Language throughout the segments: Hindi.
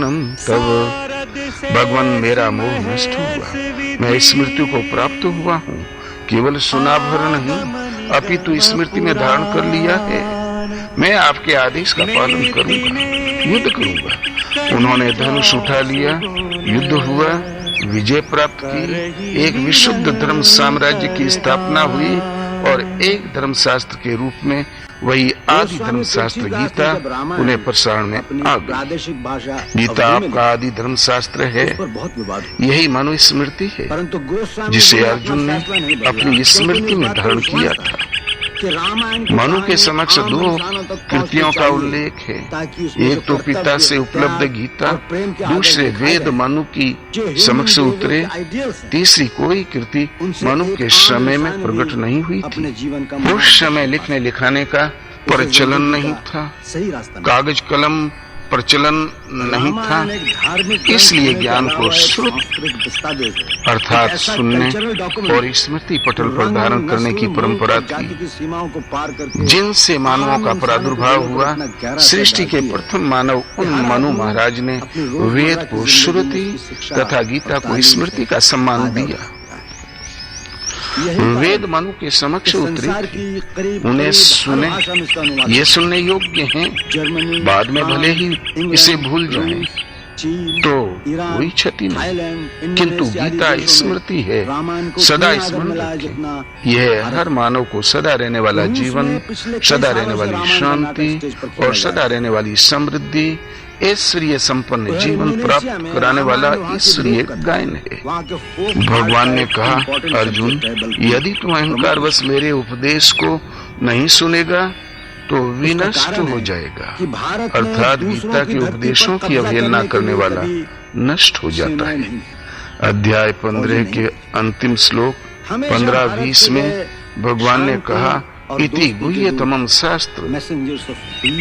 दर्शनम तव। भगवान मेरा मोह नष्ट हुआ, मैं स्मृति को प्राप्त हुआ हूँ। केवल सुना भर नहीं अपितु स्मृति में धारण कर लिया है। मैं आपके आदेश का पालन करूंगा, युद्ध करूंगा। उन्होंने धनुष उठा लिया, युद्ध हुआ, विजय प्राप्त की। एक विशुद्ध धर्म साम्राज्य की स्थापना हुई और एक धर्मशास्त्र के रूप में वही आदि धर्मशास्त्र गीता उन्हें प्रसारण में आ गई। गीता आपका आदि धर्मशास्त्र है, यही मनुस्मृति है जिसे अर्जुन ने अपनी स्मृति में धारण किया था। मनु के समक्ष दो कृतियों का उल्लेख है, एक तो पिता से उपलब्ध गीता, दूसरे वेद मनु की समक्ष उतरे, तीसरी कोई कृति मनु के समय में प्रकट नहीं हुई थी। उस समय लिखने लिखाने का प्रचलन नहीं था, कागज कलम प्रचलन नहीं था, इसलिए ज्ञान को श्रुत अर्थात सुनने और स्मृति पटल पर धारण करने की परंपरा थी, जिनसे मानवों का प्रादुर्भाव हुआ। सृष्टि के प्रथम मानव उन मनु महाराज ने वेद को श्रुति तथा गीता को स्मृति का सम्मान दिया। वेद मनु के समक्ष उतरे, उन्हें सुने, ये सुनने योग्य हैं। बाद में भले ही इसे भूल जाएं तो कोई क्षति नहीं, किंतु गीता स्मृति है, सदा स्मरण रखें। यह हर मानव को सदा रहने वाला जीवन, सदा रहने वाली शांति और सदा रहने वाली समृद्धि, ऐश्वर्य संपन्न जीवन प्राप्त कराने वाला ईश्वरीय गायन है। भगवान ने कहा, अर्जुन, यदि तू अहंकारवश मेरे उपदेश को नहीं सुनेगा तो विनष्ट हो जाएगा। अर्थात गीता के उपदेशों की अवहेलना करने वाला नष्ट हो जाता है। अध्याय 15 के अंतिम श्लोक 15-20 में भगवान ने कहा, इति गुह्यतमं शास्त्र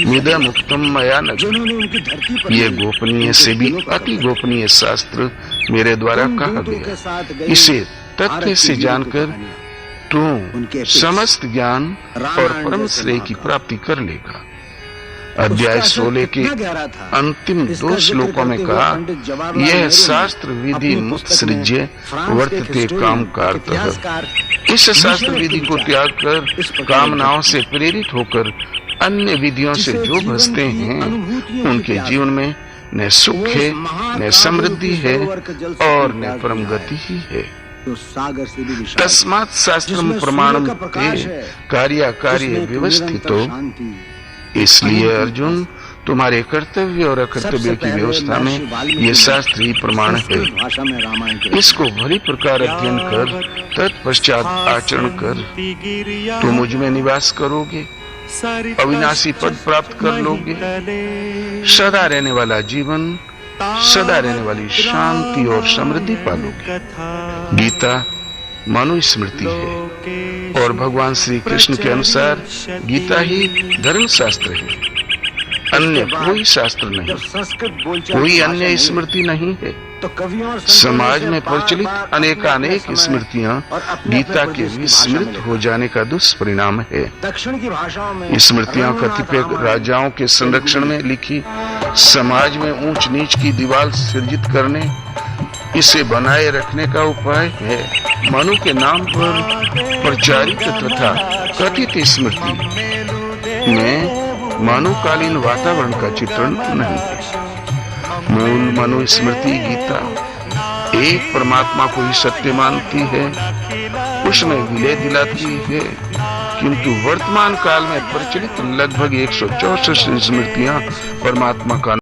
मिदम् उक्तम् मया नघ। ये गोपनीय से भी अति गोपनीय शास्त्र मेरे द्वारा कहा गया। इसे तथ्य से जानकर तू समस्त ज्ञान और परम श्रेय की प्राप्ति कर लेगा। अध्याय 16 के अंतिम 2 श्लोकों में कहा, यह शास्त्र विधि मुत्सृज्य वर्तते काम कारतः। इस शास्त्र विधि को त्याग कर कामनाओं से प्रेरित होकर अन्य विधियों से जो बसते हैं, उनके जीवन में न सुख है, न समृद्धि है और न परम गति ही है। तस्मात् शास्त्रम प्रमाणम ते कार्य व्यवस्थितो। इसलिए अर्जुन, तुम्हारे कर्तव्य और अकर्तव्य की व्यवस्था में ये शास्त्र ही प्रमाण है। इसको भली प्रकार अध्ययन कर तत्पश्चात आचरण कर, तो मुझ में निवास करोगे, अविनाशी पद प्राप्त कर लोगे, सदा रहने वाला जीवन, सदा रहने वाली शांति और समृद्धि पालोगे। गीता मनुस्मृति है और भगवान श्री कृष्ण के अनुसार गीता ही धर्म शास्त्र है, अन्य कोई शास्त्र नहीं, कोई अन्य स्मृति नहीं है। समाज में प्रचलित अनेकानेक स्मृतियां गीता के विस्मृत हो जाने का दुष्परिणाम है। स्मृतियां कतिपय राजाओं के संरक्षण में लिखी, समाज में ऊंच नीच की दीवार सृजित करने, इसे बनाए रखने का उपाय है। मनु के नाम पर प्रचारित तथा कथित स्मृति में मनुकालीन वातावरण का चित्रण नहीं है। मूल मनुस्मृति गीता एक परमात्मा को ही सत्य मानती है, उसमें विलय दिलाती है, किंतु वर्तमान काल में प्रचलित लगभग 164 स्मृतियां परमात्मा का